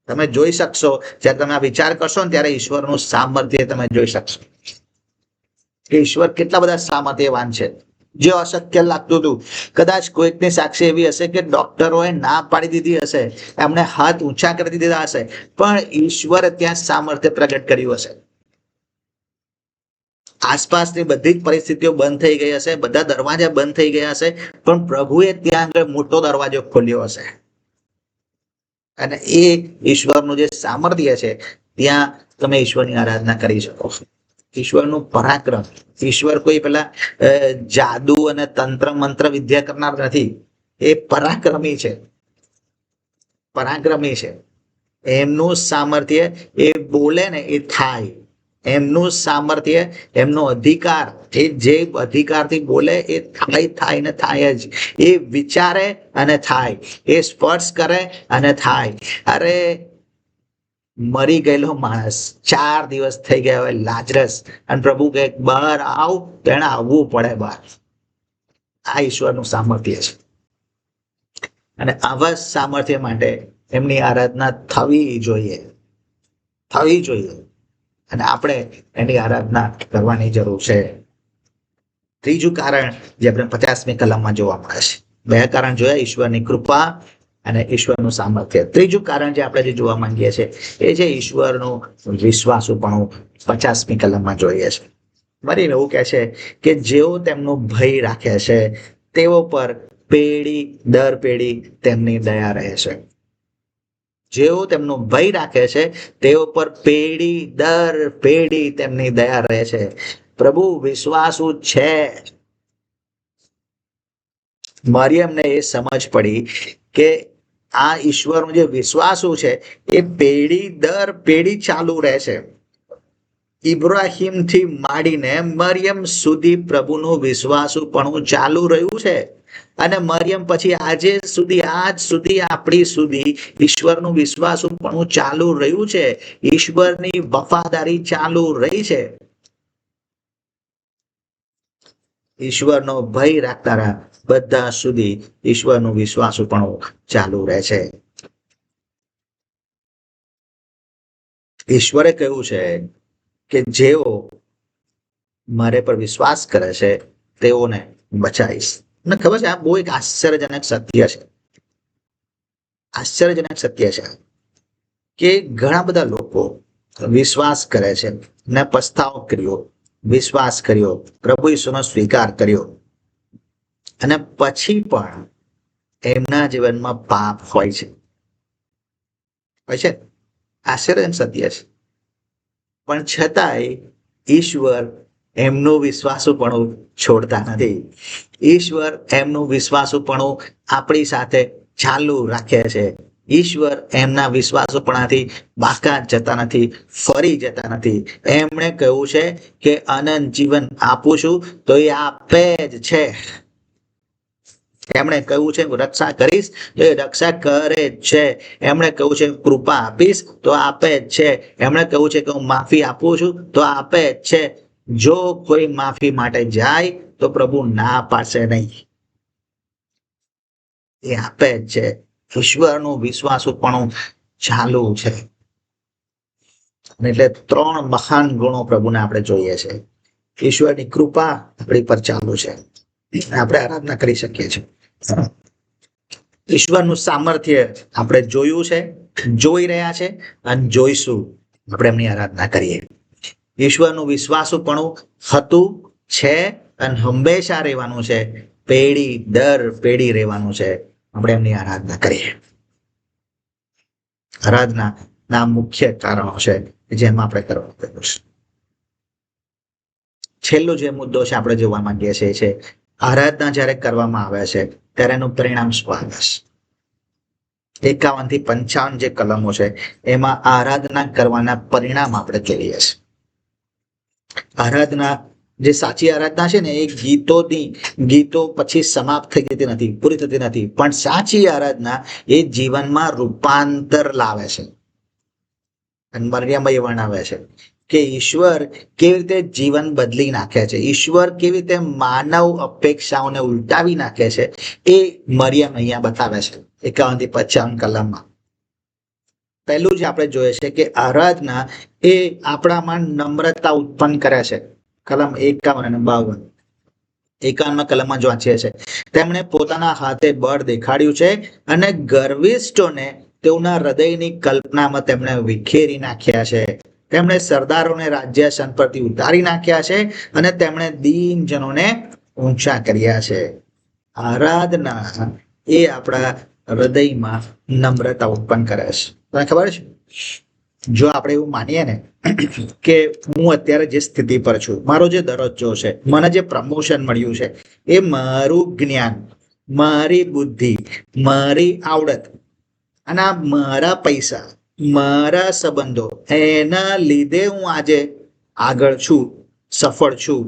Speaker 1: તમે જોઈ શકશો, જ્યારે તમે આ વિચાર કરશો ને ત્યારે ઈશ્વરનું સામર્થ્ય તમે જોઈ શકશો કે ઈશ્વર કેટલા બધા સામર્થ્યવાન છે. જે અશક્ય લાગતું હતું, કદાચ કોઈકની સાક્ષી એવી હશે કે ડોક્ટરોએ ના પાડી દીધી હશે, એમણે હાથ ઊંચા કરી દીધા હશે, પણ ઈશ્વરે ત્યાં સામર્થ્ય પ્રગટ કર્યું હશે. આસપાસની બધી જ પરિસ્થિતિઓ બંધ થઈ ગઈ હશે, બધા દરવાજા બંધ થઈ ગયા હશે, પણ પ્રભુએ ત્યાં આગળ મોટો દરવાજો ખોલ્યો હશે. અને એ ઈશ્વરનું જે સામર્થ્ય છે ત્યાં તમે ઈશ્વરની આરાધના કરી શકો. ઈશ્વરનું પરાક્રમ, ઈશ્વર કોઈ પેલા જાદુ અને તંત્ર મંત્ર વિદ્યા કરનાર નથી, એ પરાક્રમી છે, પરાક્રમી છે. એમનું સામર્થ્ય એ બોલે ને એ થાય, એમનું સામર્થ્ય, એમનો અધિકાર, એ જે અધિકારથી બોલે એ થાય ને થાય જ. એ વિચારે અને થાય, એ સ્પર્શ કરે અને થાય. અરે મરી ગયેલો માણસ 4 દિવસ થઈ ગયા હોય લાજરસ, અને પ્રભુ કહે બહાર આવ, તો એને આવવું પડે બહાર. આ ઈશ્વરનું સામર્થ્ય છે. અને આવા સામર્થ્ય માટે એમની આરાધના થવી જોઈએ, થવી જોઈએ. અને આપણે એની આરાધના કરવાની જરૂર છે. ત્રીજું કારણ જે આપણે 50મી કલમમાં જોવા મળે છે. 2 કારણ જોયા, ઈશ્વરની કૃપા અને ઈશ્વરનું સામર્થ્ય. ત્રીજું કારણ જે આપણે જે જોવા માંગીએ છીએ એ છે ઈશ્વરનું વિશ્વાસુપણું. 50મી કલમમાં જોઈએ છે. મરીમ એવું કહે છે કે જેઓ તેમનો ભય રાખે છે તેઓ પર પેઢી દર પેઢી તેમની દયા રહે છે. જેઓ તેમનો ભય રાખે છે તેઓ પર પેઢી દર પેઢી તેમની દયા રહે છે. પ્રભુ વિશ્વાસુ છે. મરિયમને એ સમજ પડી કે આ ઈશ્વરનું જે વિશ્વાસુ છે એ પેઢી દર પેઢી ચાલુ રહે છે. ઇબ્રાહિમથી માંડીને મરિયમ સુધી પ્રભુનું વિશ્વાસુપણું ચાલુ રહ્યું છે. અને મરિયમ પછી આજ સુધી આપણી સુધી ઈશ્વરનું વિશ્વાસુપણું ચાલુ રહ્યું છે, ઈશ્વરની વફાદારી ચાલુ રહી છે. ઈશ્વરનો ભય રાખનારા બધા સુધી ઈશ્વરનું વિશ્વાસુપણું ચાલુ રહે છે. ઈશ્વરે કહ્યું છે કે જેઓ મારે પર વિશ્વાસ કરે છે તેઓને બચાવીશ. મને ખબર છે આ બહુ એક આશ્ચર્યજનક સત્ય છે. આશ્ચર્યજનક સત્ય છે કે ઘણા બધા લોકો વિશ્વાસ કરે છે ને પસ્તાવો કર્યો, વિશ્વાસ કર્યો, પ્રભુ ઈસુનો સ્વીકાર કર્યો અને પછી પણ એમના જીવનમાં પાપ હોય છે. આશ્ચર્યજનક સત્ય છે. પણ છતાંય ઈશ્વર એમનું વિશ્વાસુપણું છોડતા નથી. ઈશ્વર એમનું વિશ્વાસુપણું આપણી સાથે ચાલુ રાખે છે. ઈશ્વર એમના વિશ્વાસુપણાથી બાકાત જતા નથી, ફરી જતા નથી. એમણે કહ્યું છે કે અનંત જીવન આપું છું તો એ આપે જ છે. એમણે કહ્યું છે રક્ષા કરીશ તો એ રક્ષા કરે જ છે. એમણે કહ્યું છે કૃપા આપીશ તો આપે જ છે. એમણે કહ્યું છે કે હું માફી આપું છું તો આપે જ છે. જો કોઈ માફી માટે જાય તો પ્રભુ ના પાડશે નહીં, એ આપે જ છે. ઈશ્વરનું વિશ્વાસુપણું ચાલુ છે. એટલે 3 મહાન ગુણો પ્રભુને આપણે જોઈએ છે. ઈશ્વરની કૃપા આપણી પર ચાલુ છે, આપણે આરાધના કરી શકીએ છીએ. ઈશ્વરનું સામર્થ્ય આપણે જોયું છે, જોઈ રહ્યા છે અને જોઈશું. આપણે એમની આરાધના કરીએ. ઈશ્વરનું વિશ્વાસુપણું હતું, છે અને હંમેશા રહેવાનું છે. પેઢી દર પેઢી રહેવાનું છે. આપણે એમની આરાધના કરીએ. આરાધના મુખ્ય કારણો છે જેમાં આપણે કરવાનું છે. છેલ્લો જે મુદ્દો છે આપણે જોવા માંગીએ છીએ છે આરાધના જ્યારે કરવામાં આવે છે ત્યારે એનું પરિણામ શું આવે છે. 51 થી 55 જે કલમો છે એમાં આરાધના કરવાના પરિણામ આપણે જોઈએ છીએ. આરાધના જે સાચી આરાધના છે ને એ ગીતો પછી સમાપ્ત થઈ જતી નથી, પૂરી થતી નથી, પણ સાચી આરાધના એ જીવનમાં રૂપાંતર લાવે છે. અને મરિયમભાઈ વર્ણવે છે કે ઈશ્વર કેવી રીતે જીવન બદલી નાખે છે, ઈશ્વર કેવી રીતે માનવ અપેક્ષાઓને ઉલટાવી નાખે છે, એ મરિયમ અહીંયા બતાવે છે 51 થી 55 કલમમાં. પહેલું જે આપણે જોઈએ છે કે આરાધના એ આપણામાં નમ્રતા ઉત્પન્ન કરે છે. કલમ 51 અને 52. 51 કલમમાં જો વાંચીએ છે, તેમણે પોતાના હાથે બળ દેખાડ્યું છે અને ગર્વિષ્ઠોને તેઓના હૃદયની કલ્પનામાં તેમણે વિખેરી નાખ્યા છે. તેમણે સરદારોને રાજ્યાસન પરથી ઉતારી નાખ્યા છે અને તેમણે દીનજનોને ઊંચા કર્યા છે. આરાધના એ આપણા હૃદયમાં નમ્રતા ઉત્પન્ન કરે છે. તમને ખબર છે, જો આપણે એવું માનીએ ને કે હું અત્યારે જે સ્થિતિ પર છું, મારો જે દરજ્જો છે, મને જે પ્રમોશન મળ્યું છે, એ મારું જ્ઞાન, મારી બુદ્ધિ, મારી આવડત અને આ મારા પૈસા, મારા સંબંધો, એના લીધે હું આજે આગળ છું, સફળ છું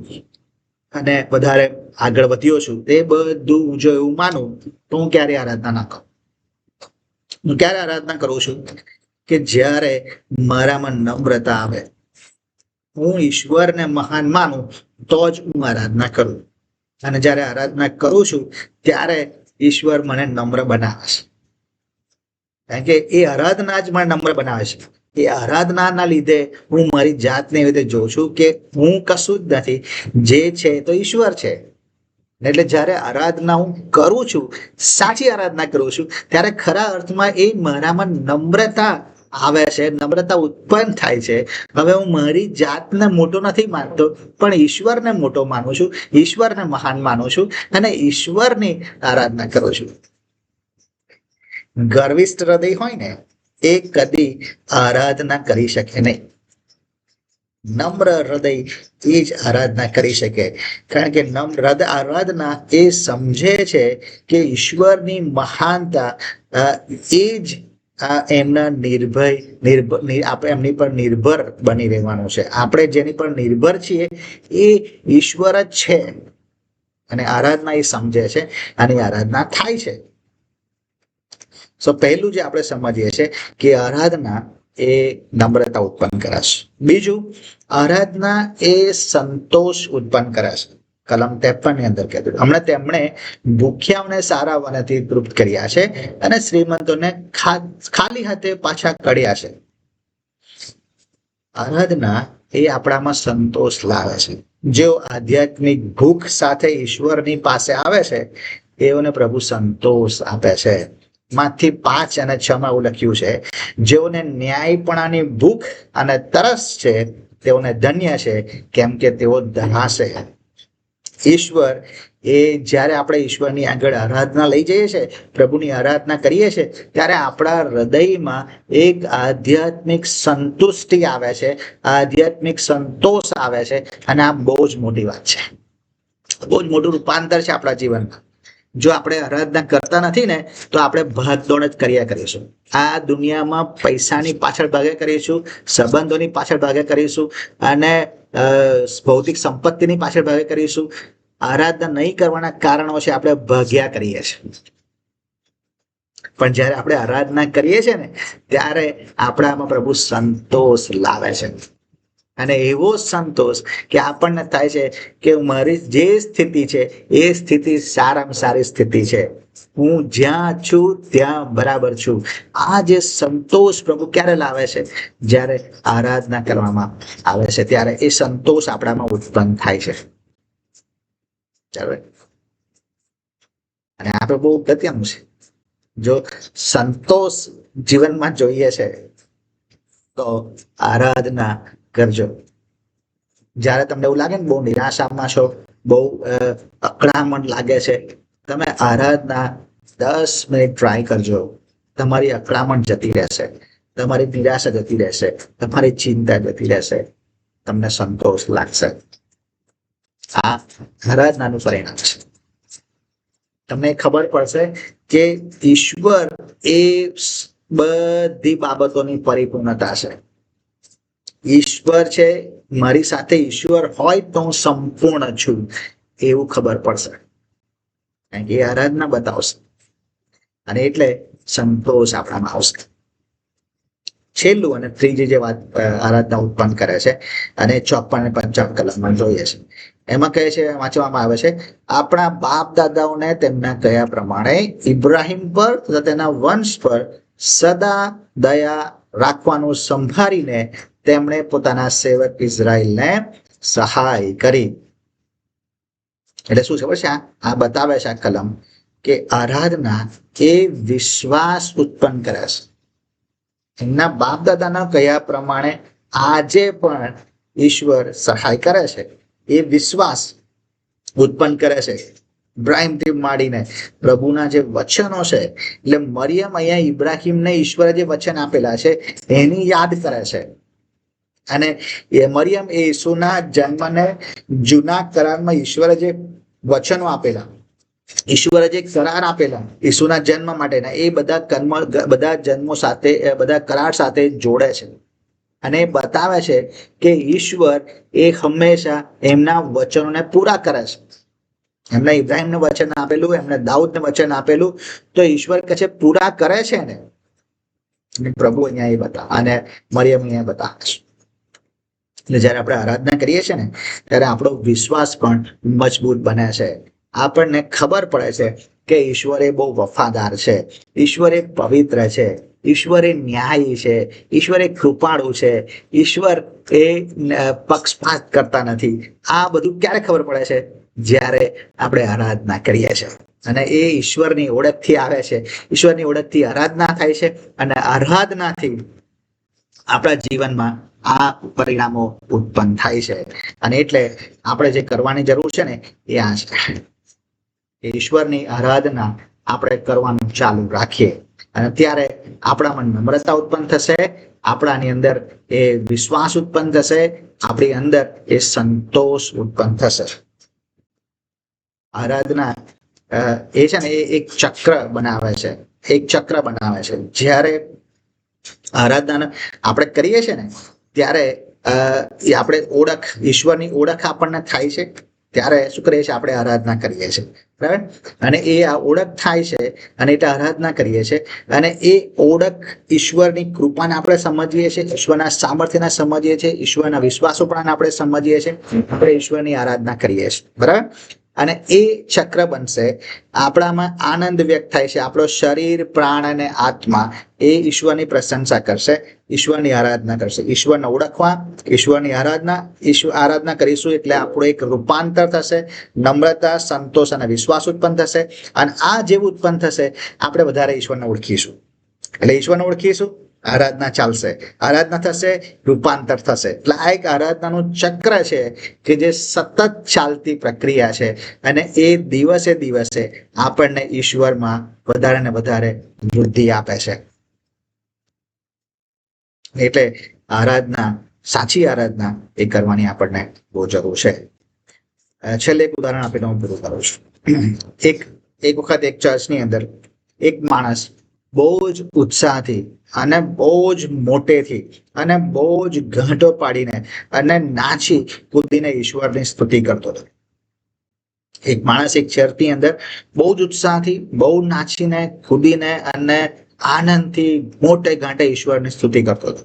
Speaker 1: અને વધારે આગળ વધ્યો છું. તે બધું જો એવું માનું તો હું ક્યારે આરાધના ના કરું. હું ક્યારે આરાધના કરું છું કે જ્યારે મારામાં નમ્રતા આવે, હું ઈશ્વરને મહાન માનું તો જ હું આરાધના કરું. અને જ્યારે આરાધના કરું છું ત્યારે ઈશ્વર મને નમ્ર બનાવે છે. કારણ કે એ આરાધના જ મને નમ્ર બનાવે છે. એ આરાધનાના લીધે હું મારી જાતને એવી રીતે જોઉં છું કે હું કશું જ નથી, જે છે તો ઈશ્વર છે. એટલે જ્યારે આરાધના હું કરું છું, સાચી આરાધના કરું છું, ત્યારે ખરા અર્થમાં એ મારામાં નમ્રતા આવે છે, નમ્રતા ઉત્પન્ન થાય છે. હવે હું મારી જાતને મોટો નથી માનતો, પણ ઈશ્વરને મોટો માનું છું, ઈશ્વરને મહાન માનું છું અને ઈશ્વરની આરાધના કરું છું. ગર્વિષ્ઠ હૃદય હોય ને એ કદી આરાધના કરી શકે નહીં. નમ્ર હૃદય એ જ આરાધના કરી શકે. કારણ કે નમ્ર આરાધના એ સમજે છે કે ઈશ્વરની મહાનતા એ જ એમના એમની પર નિર્ભર બની રહેવાનું છે. આપણે જેની પર નિર્ભર છીએ એ ઈશ્વર જ છે. અને આરાધના એ સમજે છે અને આરાધના થાય છે. સો પહેલું જે આપણે સમજીએ છીએ કે આરાધના એ નમ્રતા ઉત્પન્ન કરે છે. બીજું, આરાધના એ સંતોષ ઉત્પન્ન કરે છે. કલમ 53 ની અંદર કહેતું હમણાં તેમણે ભૂખ્યાઓને સારા વનથી તૃપ્ત કર્યા છે અને શ્રીમંતોને ખાલી હાથે પાછા કર્યા છે. આરાધના એ આપણામાં સંતોષ લાવે છે. જેઓ આધ્યાત્મિક ભૂખ સાથે ઈશ્વરની પાસે આવે છે એઓને પ્રભુ સંતોષ આપે છે. માંથી 5 અને 6 માં એવું લખ્યું છે, જેઓને ન્યાયપણાની ભૂખ અને તરસ છે તેઓને ધન્ય છે, કેમ કે તેઓ ધરાશે. ઈશ્વર એ જ્યારે આપણે ઈશ્વરની આગળ આરાધના લઈ જઈએ છીએ, પ્રભુની આરાધના કરીએ છીએ, ત્યારે આપણા હૃદયમાં એક આધ્યાત્મિક સંતુષ્ટિ આવે છે, આધ્યાત્મિક સંતોષ આવે છે. અને આ બહુ જ મોટી વાત છે, બહુ જ મોટું રૂપાંતર છે આપણા જીવનમાં. જો આપણે આરાધના કરતા નથી ને તો આપણે ભાગદોડ જ કર્યા કરીશું. આ દુનિયામાં પૈસાની પાછળ ભાગે કરીશું, સંબંધોની પાછળ ભાગે કરીશું અને ભૌતિક સંપત્તિની પાછળ ભાગે કરીશું. આરાધના નહીં કરવાના કારણો છે આપણે ભાગ્યા કરીએ છીએ. પણ જ્યારે આપણે આરાધના કરીએ છીએ ને ત્યારે આપણામાં પ્રભુ સંતોષ લાવે છે. અને એવો સંતોષ કે આપણને થાય છે કે મારી જે સ્થિતિ છે એ સ્થિતિ સારામાં સારી સ્થિતિ છે, હું જ્યાં છું ત્યાં બરાબર છું. આ જે સંતોષ પ્રભુ ક્યારે લાવે છે? જ્યારે આરાધના કરવામાં આવે છે ત્યારે એ સંતોષ આપણામાં ઉત્પન્ન થાય છે. અને આપણે બહુ અગત્યનું છે. જો સંતોષ જીવનમાં જોઈએ છે તો આરાધના કરજો. જ્યારે તમને એવું લાગે ને બહુ નિરાશામાં છો, બહુ અકળામણ લાગે છે, તમે આરાધના 10 મિનિટ ટ્રાય કરજો. તમારી અકળામણ જતી રહેશે, તમારી નિરાશા જતી રહેશે, તમારી ચિંતા જતી રહેશે, તમને સંતોષ લાગશે. આ આરાધનાનું પરિણામ છે. તમને ખબર પડશે કે ઈશ્વર એ બધી બાબતોની પરિપૂર્ણતા છે. ઈશ્વર છે, મારી સાથે ઈશ્વર હોય તો હું સંપૂર્ણ છું એવું ખબર પડશે, કારણ કે આરાધના બતાવશે. અને એટલે સંતોષ આપણામાં આવશે. છેલ્લું અને ત્રીજી જે વાત આરાધના ઉત્પન્ન કરે છે અને 54 અને 55 કલમમાં જોઈએ છે, એમાં કહે છે, વાંચવામાં આવે છે, આપણા બાપ દાદાઓને તેમના કયા પ્રમાણે ઇબ્રાહિમ પર તથા તેના વંશ પર સદા દયા રાખવાનું સંભાળીને તેમણે પોતાના સેવક ઇઝરાયલને સહાય કરી. એટલે શું ખબર છે? આ બતાવે છે આ કલમ કે આરાધના એ વિશ્વાસ ઉત્પન્ન કરે છે. એમના બાપ દાદાના કયા પ્રમાણે આજે પણ ઈશ્વર સહાય કરે છે, એ વિશ્વાસ ઉત્પન્ન કરે છે. ઇબ્રાહિમથી માંડીને પ્રભુના જે વચનો છે, એટલે મરિયમ અહીંયા ઇબ્રાહિમને ઈશ્વરે જે વચન આપેલા છે એની યાદ કરે છે. અને એ મરિયમ એ ઈસુના જન્મને જૂના કરારમાં ઈશ્વરે જે વચનો આપેલા, ઈશ્વરે જે કરાર આપેલા ઈસુના જન્મ માટેના, એ બધા જન્મો સાથે, બધા કરાર સાથે જોડે છે. અને એ બતાવે છે કે ઈશ્વર એ હંમેશા એમના વચનોને પૂરા કરે છે. એમને ઇબ્રાહિમને વચન આપેલું, એમને દાઉદને વચન આપેલું, તો ઈશ્વર કહે છે પૂરા કરે છે ને. પ્રભુ અહીંયા એ બતાવે અને મરિયમ અહીંયા બતાવે છે. એટલે જયારે આપણે આરાધના કરીએ છીએ ને ત્યારે આપણો વિશ્વાસ પણ મજબૂત બને છે. આપણને ખબર પડે છે કે ઈશ્વર એ બહુ વફાદાર છે, ઈશ્વર એ પવિત્ર છે, ઈશ્વર એ ન્યાયી છે, ઈશ્વર એ કૃપાળુ છે, ઈશ્વર એ પક્ષપાત કરતા નથી. આ બધું ક્યારે ખબર પડે છે? જ્યારે આપણે આરાધના કરીએ છીએ. અને એ ઈશ્વરની ઓળખથી આવે છે, ઈશ્વરની ઓળખથી આરાધના થાય છે, અને આરાધનાથી આપણા જીવનમાં આ પરિણામો ઉત્પન્ન થાય છે. અને એટલે આપણે જે કરવાની જરૂર છે ને એ આ છે, ઈશ્વરની આરાધના આપણે કરવાનું ચાલુ રાખીએ, અને ત્યારે આપણામાં નમ્રતા ઉત્પન્ન થશે, આપણાની અંદર એ વિશ્વાસ ઉત્પન્ન થશે, આપણી અંદર એ સંતોષ ઉત્પન્ન થશે. આરાધના એ છે ને એ એક ચક્ર બનાવે છે, એક ચક્ર બનાવે છે. જ્યારે આરાધના આપણે કરીએ છીએ ને ત્યારે આપણે ઓળખ, ઈશ્વરની ઓળખ આપણને થાય છે. ત્યારે શું કરીએ છીએ? આપણે આરાધના કરીએ છીએ, બરાબર. અને એ આ ઓળખ થાય છે અને એટલે આરાધના કરીએ છીએ. અને એ ઓળખ ઈશ્વરની કૃપાને આપણે સમજીએ છીએ, ઈશ્વરના સામર્થ્યને સમજીએ છીએ, ઈશ્વરના વિશ્વાસોપણાને આપણે સમજીએ છીએ, આપણે ઈશ્વરની આરાધના કરીએ છીએ, બરાબર. અને એ ચક્ર બનશે, આપણામાં આનંદ વ્યક્ત થાય છે, આપણો શરીર, પ્રાણ અને આત્મા એ ઈશ્વરની પ્રશંસા કરશે, ઈશ્વરની આરાધના કરશે. ઈશ્વરને ઓળખવા, ઈશ્વરની આરાધના કરીશું એટલે આપણું એક રૂપાંતર થશે, નમ્રતા, સંતોષ અને વિશ્વાસ ઉત્પન્ન થશે. અને આ જેવું ઉત્પન્ન થશે, આપણે વધારે ઈશ્વરને ઓળખીશું. એટલે ઈશ્વરને ઓળખીશું, આરાધના ચાલશે, આરાધના થશે, રૂપાંતર થશે. એટલે આ એક આરાધનાનું ચક્ર છે કે જે સતત ચાલતી પ્રક્રિયા છે. અને એ દિવસે દિવસે આપણને ઈશ્વરમાં વધારે ને વધારે વૃદ્ધિ આપે છે. એટલે આરાધના, સાચી આરાધના એ કરવાની આપણને બહુ જરૂર છે. છેલ્લે એક ઉદાહરણ આપીને હું પૂરું કરું છું. એક વખત એક ચર્ચની અંદર એક માણસ બહુ જ ઉત્સાહથી અને બહુ જ મોટેથી અને બહુ જ ઘાંટો પાડીને અને નાચી કૂદીને ઈશ્વરની સ્તુતિ કરતો હતો. એક માણસ એક ચર્ચની અંદર બહુ જ ઉત્સાહથી, બહુ નાચીને, કૂદીને અને આનંદથી મોટે ઘાંટે ઈશ્વરની સ્તુતિ કરતો હતો.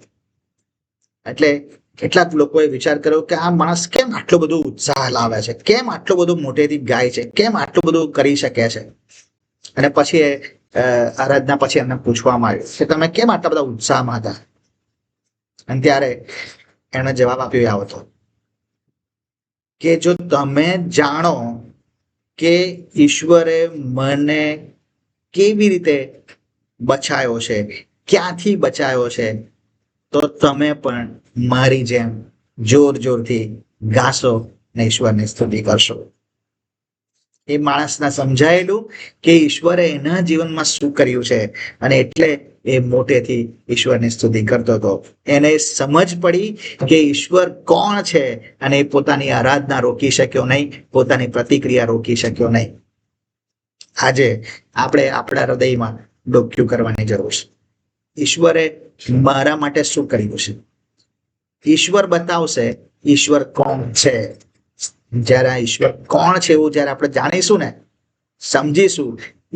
Speaker 1: એટલે કેટલાક લોકોએ વિચાર કર્યો કે આ માણસ કેમ આટલો બધો ઉત્સાહ લાવે છે, કેમ આટલો બધો મોટેથી ગાય છે, કેમ આટલું બધું કરી શકે છે. અને પછી આરાધના પછી એમને પૂછવામાં આવ્યું કે તમે કેમ આટલા બધા ઉત્સાહમાં હતા? અને ત્યારે એણે જવાબ આપ્યો આવો હતો કે જો તમે જાણો કે ઈશ્વરે મને કેવી રીતે બચાયો છે, ક્યાંથી બચાયો છે, તો તમે પણ મારી જેમ જોર જોરથી ગાશો ને ઈશ્વરની સ્તુતિ કરશો. એ માણસને સમજાયેલું કે ઈશ્વરે એના જીવનમાં શું કર્યું છે અને એટલે એ મોટેથી ઈશ્વરની સ્તુતિ કરતો હતો. એને સમજ પડી કે ઈશ્વર કોણ છે અને એ પોતાની આરાધના રોકી શક્યો નહીં, પોતાની પ્રતિક્રિયા રોકી શક્યો નહીં. આજે આપણે આપણા હૃદયમાં ડોક્યું કરવાની જરૂર છે. ઈશ્વરે મારા માટે શું કર્યું છે? ઈશ્વર બતાવશે ઈશ્વર કોણ છે. જ્યારે આ ઈશ્વર કોણ છે એવું જ્યારે આપણે જાણીશું ને, સમજીશું,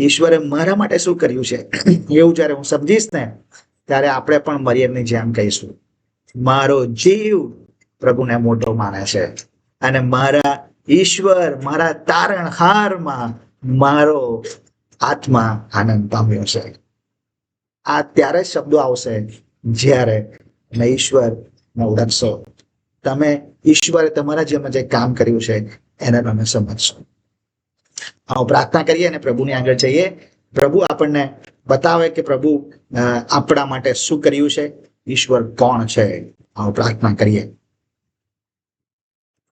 Speaker 1: ઈશ્વરે મારા માટે શું કર્યું છે એવું જ્યારે હું સમજીશ ને, ત્યારે આપણે પણ મરિયમની જેમ કહીશું, મારો જીવ પ્રભુને મોટો માને છે અને મારા ઈશ્વર, મારા તારણહારમાં મારો આત્મા આનંદ પામ્યો છે. આ ત્યારે શબ્દો આવશે જ્યારે તમે ઈશ્વરને ઓળખશો, તમે ઈશ્વરે તમારા જીવનમાં જે કામ કર્યું છે એને તમે સમજશો. આવો પ્રાર્થના કરીએ અને પ્રભુની આગળ જઈએ. પ્રભુ આપણને બતાવે કે પ્રભુ આપણા માટે શું કર્યું છે, ઈશ્વર કોણ છે. આવો પ્રાર્થના કરીએ.